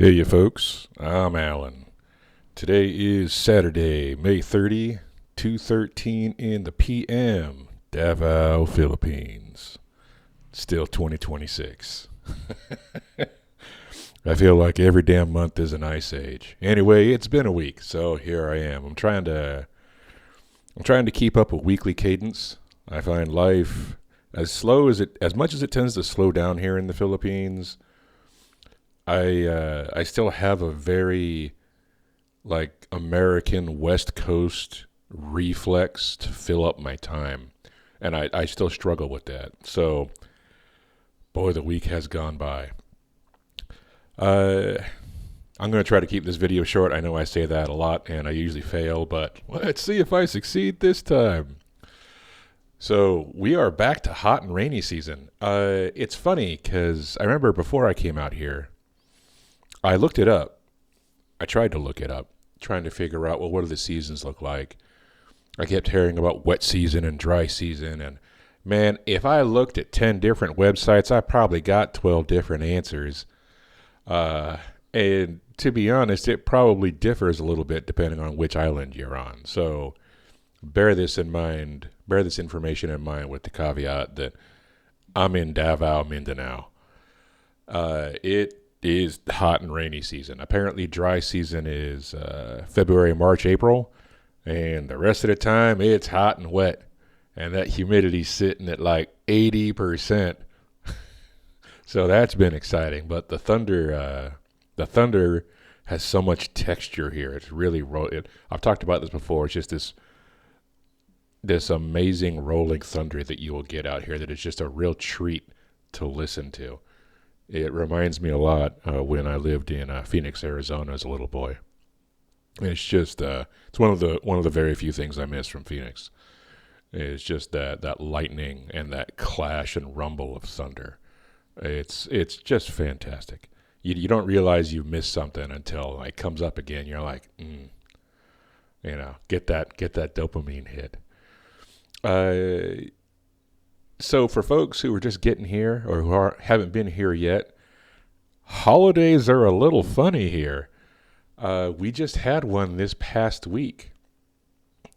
Hey, you folks. I'm Alan. Today is Saturday, May 30, 2:13 in the PM, Davao, Philippines. Still 2026. I feel like every damn month is an ice age. Anyway, it's been a week, so here I am. I'm trying to keep up a weekly cadence. I find life as much as it tends to slow down here in the Philippines. I still have a very like American West Coast reflex to fill up my time, and I still struggle with that. So, boy, the week has gone by. Uh, I'm going to try to keep this video short. I know I say that a lot, and I usually fail, but let's see if I succeed this time. So we are back to hot and rainy season. It's funny because I remember before I came out here, I looked it up. I tried to look it up, trying to figure out, well, what do the seasons look like? I kept hearing about wet season and dry season. And man, if I looked at 10 different websites, I probably got 12 different answers. Uh, and to be honest, it probably differs a little bit depending on which island you're on. So bear this in mind, bear this information in mind with the caveat that I'm in Davao, Mindanao. It is hot and rainy season. Apparently, dry season is February, March, April, and the rest of the time it's hot and wet, and that humidity's sitting at like 80%. So that's been exciting. But the thunder has so much texture here. It's really I've talked about this before. It's just this amazing rolling thunder that you will get out here that is just a real treat to listen to. It reminds me a lot when I lived in Phoenix, Arizona, as a little boy. It's just it's one of the very few things I miss from Phoenix. It's just that lightning and that clash and rumble of thunder. It's just fantastic. You don't realize you missed something until it comes up again. You're like, get that dopamine hit. So for folks who are just getting here or haven't been here yet, holidays are a little funny here. We just had one this past week,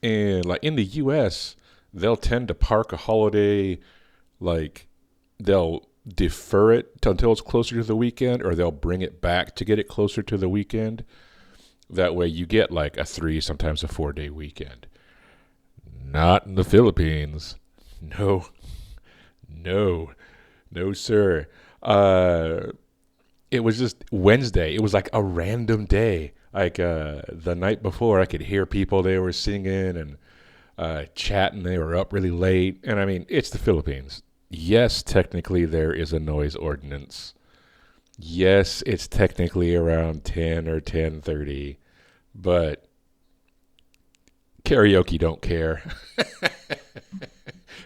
and like in the U.S., they'll tend to park a holiday, like they'll defer it until it's closer to the weekend, or they'll bring it back to get it closer to the weekend. That way, you get like a 3, sometimes a 4-day weekend. Not in the Philippines. No, no, no, sir. It was just Wednesday. It was like a random day. Like the night before, I could hear people. They were singing and chatting. They were up really late. And I mean, it's the Philippines. Yes, technically there is a noise ordinance. Yes, it's technically around 10 or 10:30, but karaoke don't care.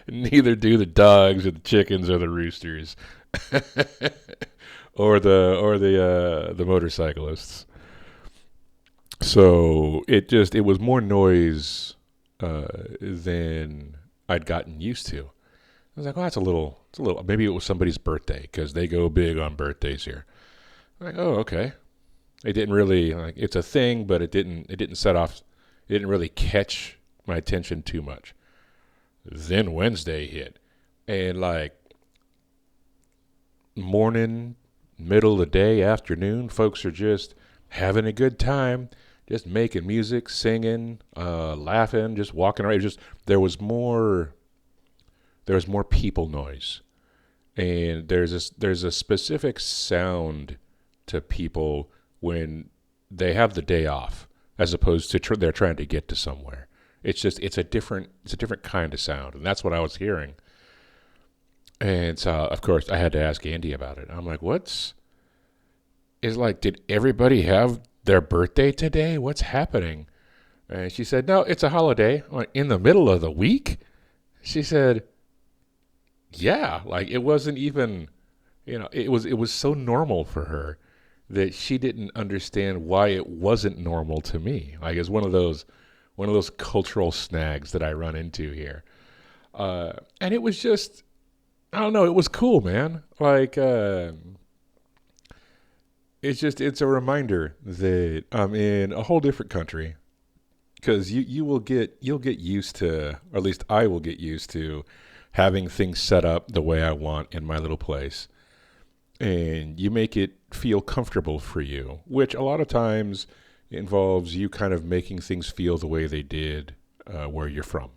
Neither do the dogs or the chickens or the roosters. or the motorcyclists. So it was more noise than I'd gotten used to. I was like, oh, it's a little. Maybe it was somebody's birthday because they go big on birthdays here. I'm like, oh, okay. It didn't really like it's a thing, but it didn't set off. It didn't really catch my attention too much. Then Wednesday hit, and like morning, middle of the day, afternoon, folks are just having a good time, just making music, singing, laughing, just walking around. Just there was more people noise, and there's a specific sound to people when they have the day off, as opposed to they're trying to get to somewhere. It's a different kind of sound, and that's what I was hearing. And so, of course, I had to ask Andy about it. I'm like, did everybody have their birthday today? What's happening? And she said, no, it's a holiday. I'm like, in the middle of the week? She said, yeah, like it wasn't even, it was so normal for her that she didn't understand why it wasn't normal to me. Like it's one of those cultural snags that I run into here. And it was just, I don't know, it was cool, man. Like, it's a reminder that I'm in a whole different country because you'll get used to, or at least I will get used to having things set up the way I want in my little place, and you make it feel comfortable for you, which a lot of times involves you kind of making things feel the way they did where you're from,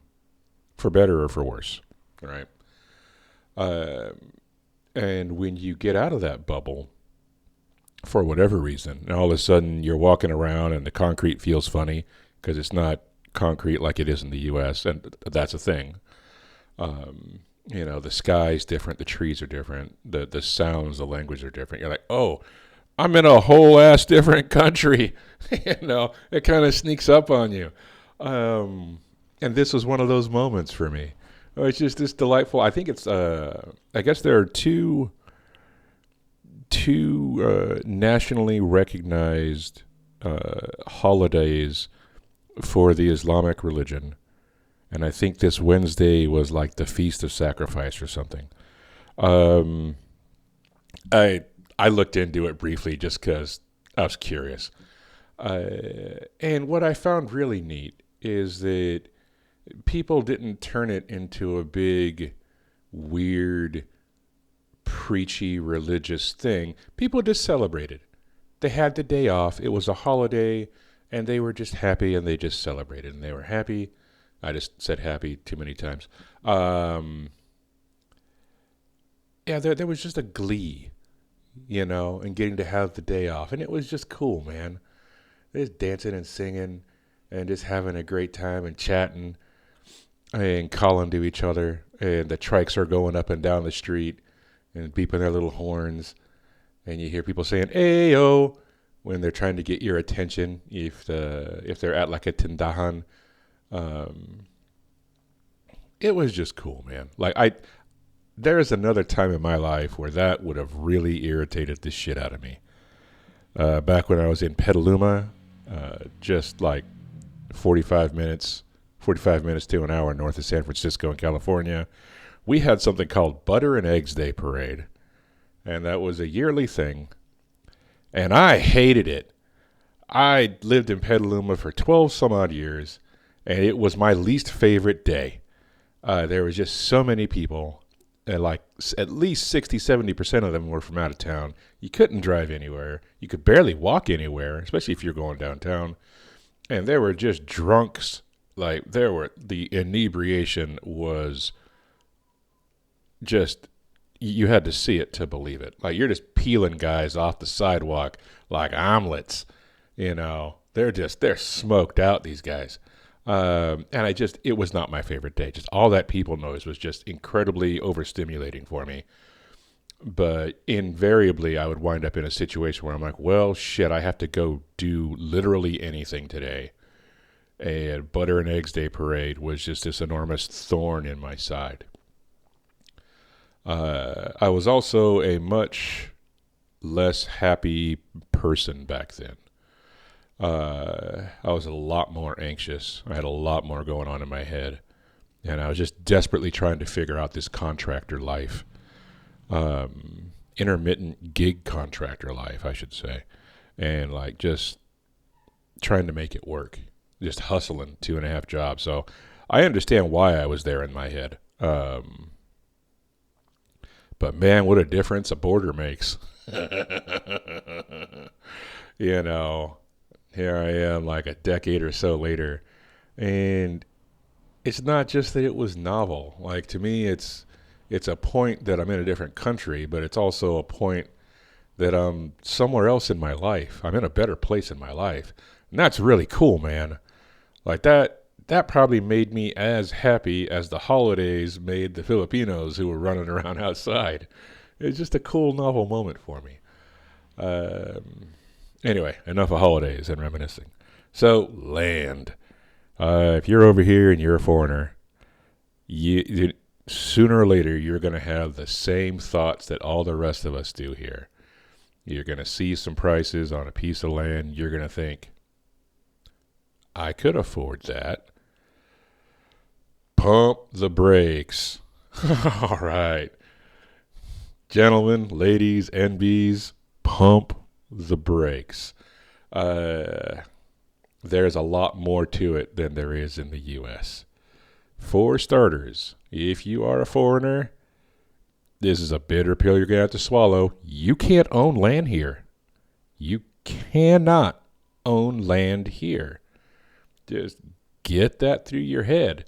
for better or for worse, right? Uh, and when you get out of that bubble, for whatever reason, and all of a sudden you're walking around and the concrete feels funny because it's not concrete like it is in the U.S., and that's a thing. The sky's different, the trees are different, the sounds, the language are different. You're like, oh, I'm in a whole ass different country. It kind of sneaks up on you. And this was one of those moments for me. It's just this delightful. I think it's. I guess there are two nationally recognized holidays for the Islamic religion, and I think this Wednesday was like the Feast of Sacrifice or something. Um, I I looked into it briefly just because I was curious, and what I found really neat is that people didn't turn it into a big, weird, preachy religious thing. People just celebrated. They had the day off. It was a holiday, and they were just happy, and they just celebrated, and they were happy. I just said happy too many times. Um, yeah, there was just a glee, and getting to have the day off, and it was just cool, man. Just dancing and singing, and just having a great time and chatting and calling to each other, and the trikes are going up and down the street and beeping their little horns, and you hear people saying "Ayo" when they're trying to get your attention. If they're at like a tindahan, um, it was just cool, man. There is another time in my life where that would have really irritated the shit out of me. Back when I was in Petaluma, just like 45 minutes, 45 minutes to an hour north of San Francisco in California, we had something called Butter and Eggs Day Parade. And that was a yearly thing. And I hated it. I lived in Petaluma for 12 some odd years, and it was my least favorite day. There was just so many people, and like at least 60-70% of them were from out of town. You couldn't drive anywhere. You could barely walk anywhere, especially if you're going downtown. And there were just drunks. The inebriation was just, you had to see it to believe it. Like, you're just peeling guys off the sidewalk like omelets. They're smoked out, these guys. And it was not my favorite day. Just all that people noise was just incredibly overstimulating for me. But invariably, I would wind up in a situation where I'm like, well, shit, I have to go do literally anything today. And Butter and Eggs Day Parade was just this enormous thorn in my side. I was also a much less happy person back then. I was a lot more anxious. I had a lot more going on in my head. And I was just desperately trying to figure out this contractor life. Intermittent gig contractor life, I should say. And just trying to make it work. Just hustling 2.5 jobs. So I understand why I was there in my head. But man, what a difference a border makes. you know, Here I am like a decade or so later. And it's not just that it was novel. Like, to me, it's a point that I'm in a different country, but it's also a point that I'm somewhere else in my life. I'm in a better place in my life. And that's really cool, man. Like, that probably made me as happy as the holidays made the Filipinos who were running around outside. It's just a cool, novel moment for me. Anyway, enough of holidays and reminiscing. So, land. If you're over here and you're a foreigner, sooner or later you're going to have the same thoughts that all the rest of us do here. You're going to see some prices on a piece of land. You're going to think, I could afford that. Pump the brakes. All right. Gentlemen, ladies, NBs, pump the brakes. There's a lot more to it than there is in the U.S. For starters, if you are a foreigner, this is a bitter pill you're going to have to swallow. You can't own land here. You cannot own land here. Just get that through your head.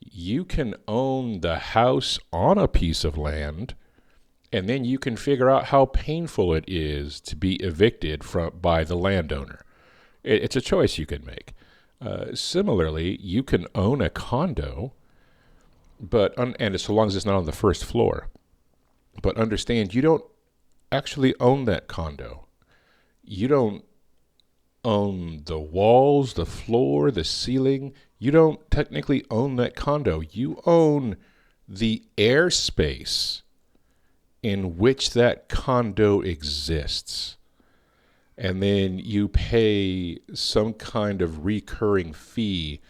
You can own the house on a piece of land, and then you can figure out how painful it is to be evicted by the landowner. It's a choice you can make. Similarly, you can own a condo, and so long as it's not on the first floor. But understand, you don't actually own that condo. You don't own the walls, the floor, the ceiling. You don't technically own that condo. You own the airspace in which that condo exists. And then you pay some kind of recurring fee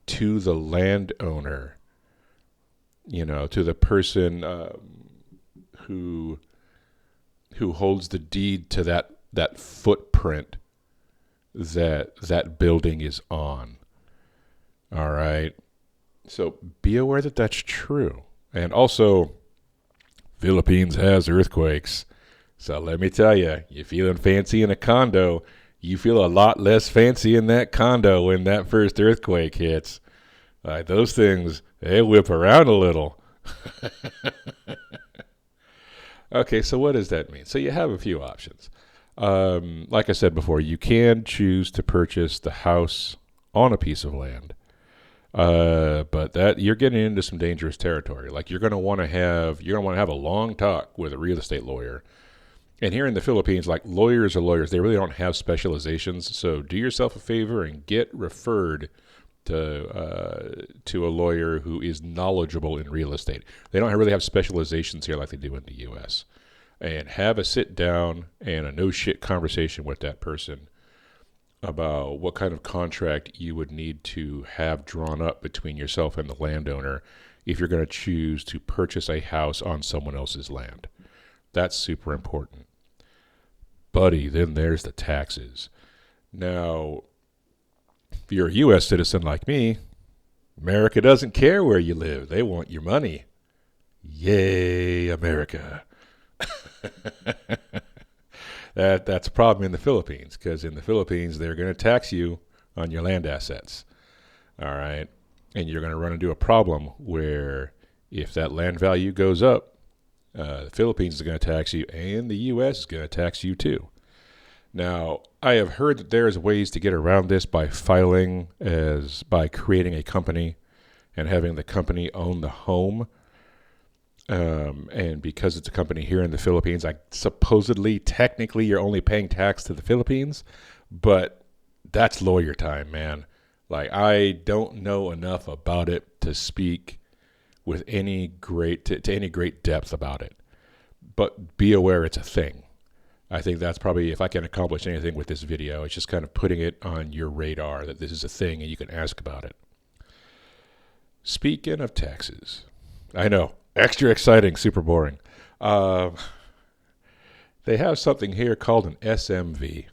to the landowner, to the person who holds the deed to that footprint that building is on. All right. So be aware that that's true. And also, Philippines has earthquakes. So let me tell you, you're feeling fancy in a condo, you feel a lot less fancy in that condo when that first earthquake hits. Those things, they whip around a little. Okay, so what does that mean? So you have a few options. Like I said before, you can choose to purchase the house on a piece of land. But that you're getting into some dangerous territory. Like you're going to want to have a long talk with a real estate lawyer. And here in the Philippines, like lawyers are lawyers. They really don't have specializations. So do yourself a favor and get referred to a lawyer who is knowledgeable in real estate. They don't really have specializations here like they do in the U.S. And have a sit down and a no shit conversation with that person about what kind of contract you would need to have drawn up between yourself and the landowner if you're going to choose to purchase a house on someone else's land. That's super important. Buddy, then there's the taxes. Now, if you're a U.S. citizen like me, America doesn't care where you live. They want your money. Yay, America. That's a problem in the Philippines, because in the Philippines, they're going to tax you on your land assets. All right? And you're going to run into a problem where if that land value goes up, the Philippines is going to tax you, and the U.S. is going to tax you too. Now, I have heard that there's ways to get around this by creating a company and having the company own the home. And because it's a company here in the Philippines, technically, you're only paying tax to the Philippines, but that's lawyer time, man. Like, I don't know enough about it to speak with any great depth about it. But be aware it's a thing. I think that's probably, if I can accomplish anything with this video, it's just kind of putting it on your radar that this is a thing and you can ask about it. Speaking of taxes, I know, extra exciting, super boring. They have something here called an SMV.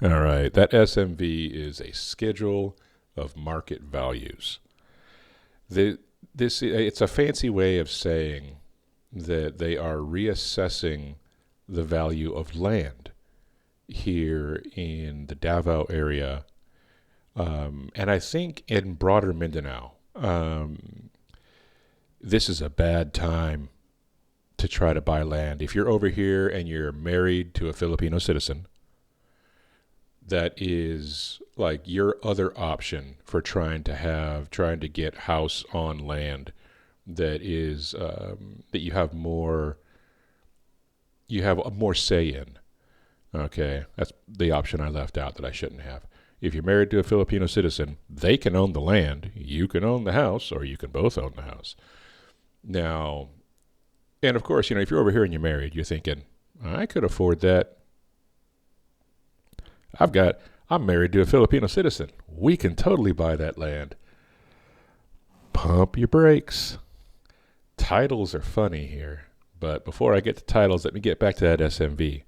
All right, that SMV is a schedule of market values. It's a fancy way of saying that they are reassessing the value of land here in the Davao area, and I think in broader Mindanao. This is a bad time to try to buy land. If you're over here and you're married to a Filipino citizen, that is like your other option for trying to get house on land that is that you have more say in. Okay, that's the option I left out that I shouldn't have. If you're married to a Filipino citizen, they can own the land, you can own the house, or you can both own the house. Now, and of course, if you're over here and you're married, you're thinking, I could afford that. I'm married to a Filipino citizen. We can totally buy that land. Pump your brakes. Titles are funny here. But before I get to titles, let me get back to that SMV.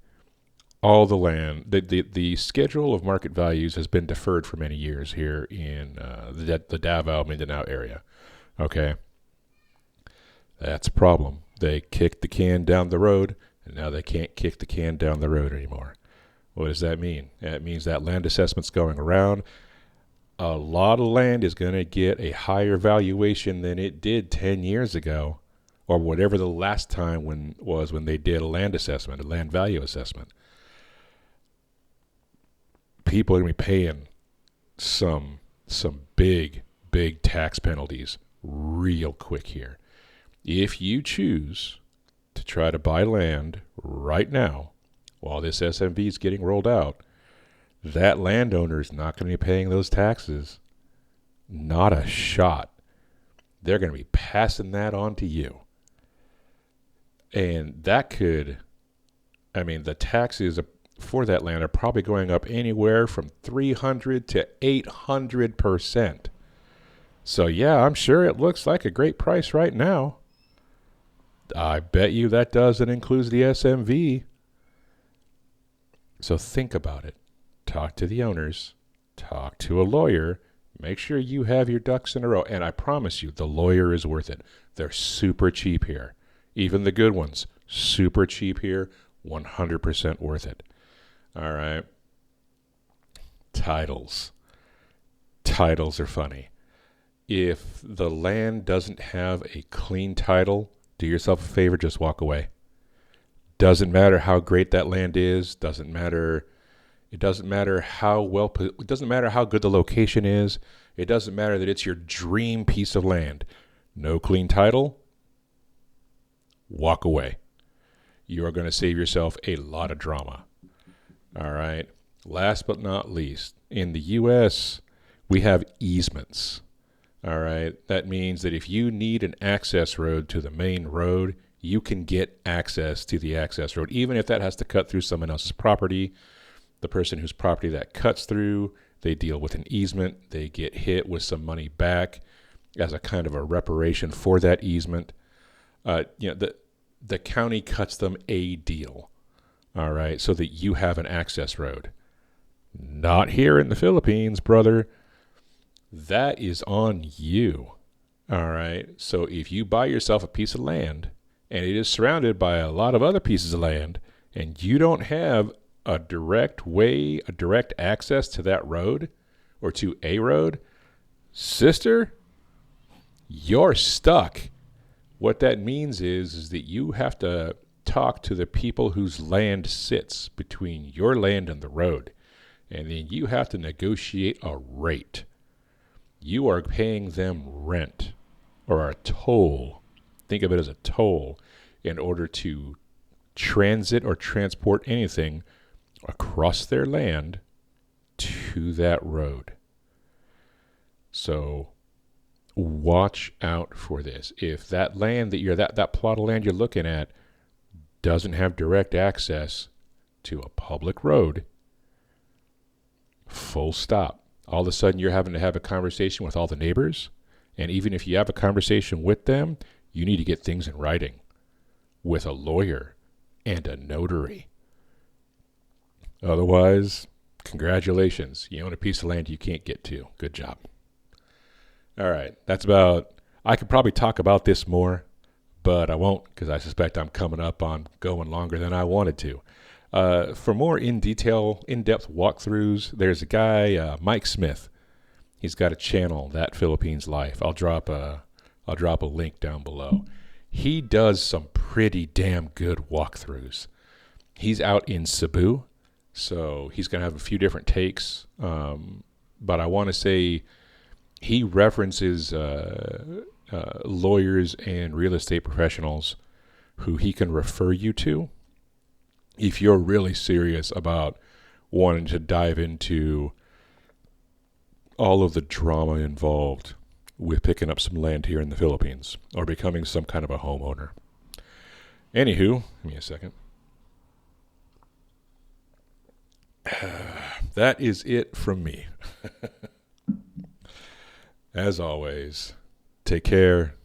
all the land. The schedule of market values has been deferred for many years here in the Davao Mindanao area. Okay, that's a problem. They kicked the can down the road, and now they can't kick the can down the road anymore. What does that mean? That means that land assessment's going around. A lot of land is going to get a higher valuation than it did 10 years ago, or whatever the last time when they did a land assessment, a land value assessment. People are going to be paying some big tax penalties real quick here. If you choose to try to buy land right now while this SMV is getting rolled out, that landowner is not going to be paying those taxes. Not a shot. They're going to be passing that on to you. And that could, the taxes for that land are probably going up anywhere from 300 to 800%. So yeah, I'm sure it looks like a great price right now. I bet you that doesn't include the SMV. So think about it. Talk to the owners. Talk to a lawyer. Make sure you have your ducks in a row. And I promise you, the lawyer is worth it. They're super cheap here. Even the good ones, super cheap here. 100% worth it. All right. Titles. Titles are funny. If the land doesn't have a clean title, do yourself a favor, just walk away. Doesn't matter how great that land is. It doesn't matter how good the location is. It doesn't matter that it's your dream piece of land. No clean title. Walk away. You are going to save yourself a lot of drama. All right. Last but not least, in the U.S., we have easements. All right. That means that if you need an access road to the main road, you can get access to the access road, even if that has to cut through someone else's property. The person whose property that cuts through, they deal with an easement. They get hit with some money back as a kind of a reparation for that easement. The county cuts them a deal, all right, so that you have an access road. Not here in the Philippines, brother. That is on you, all right? So if you buy yourself a piece of land and it is surrounded by a lot of other pieces of land and you don't have a direct access to that road or to a road, sister, you're stuck. What that means is that you have to talk to the people whose land sits between your land and the road. And then you have to negotiate a rate. You are paying them rent or a toll. Think of it as a toll in order to transit or transport anything across their land to that road. So watch out for this. If that land that plot of land you're looking at doesn't have direct access to a public road, full stop. All of a sudden you're having to have a conversation with all the neighbors. And even if you have a conversation with them, you need to get things in writing with a lawyer and a notary. Otherwise, congratulations. You own a piece of land you can't get to. Good job. All right. I could probably talk about this more, but I won't because I suspect I'm coming up on going longer than I wanted to. For more in-depth walkthroughs, there's a guy, Mike Smith. He's got a channel, That Philippines Life. I'll drop a link down below. He does some pretty damn good walkthroughs. He's out in Cebu, so he's going to have a few different takes. But I want to say he references lawyers and real estate professionals who he can refer you to if you're really serious about wanting to dive into all of the drama involved with picking up some land here in the Philippines or becoming some kind of a homeowner. Anywho, give me a second. That is it from me. As always, take care,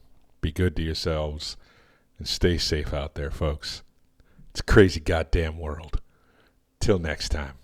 be good to yourselves, and stay safe out there, folks. It's a crazy goddamn world. Till next time.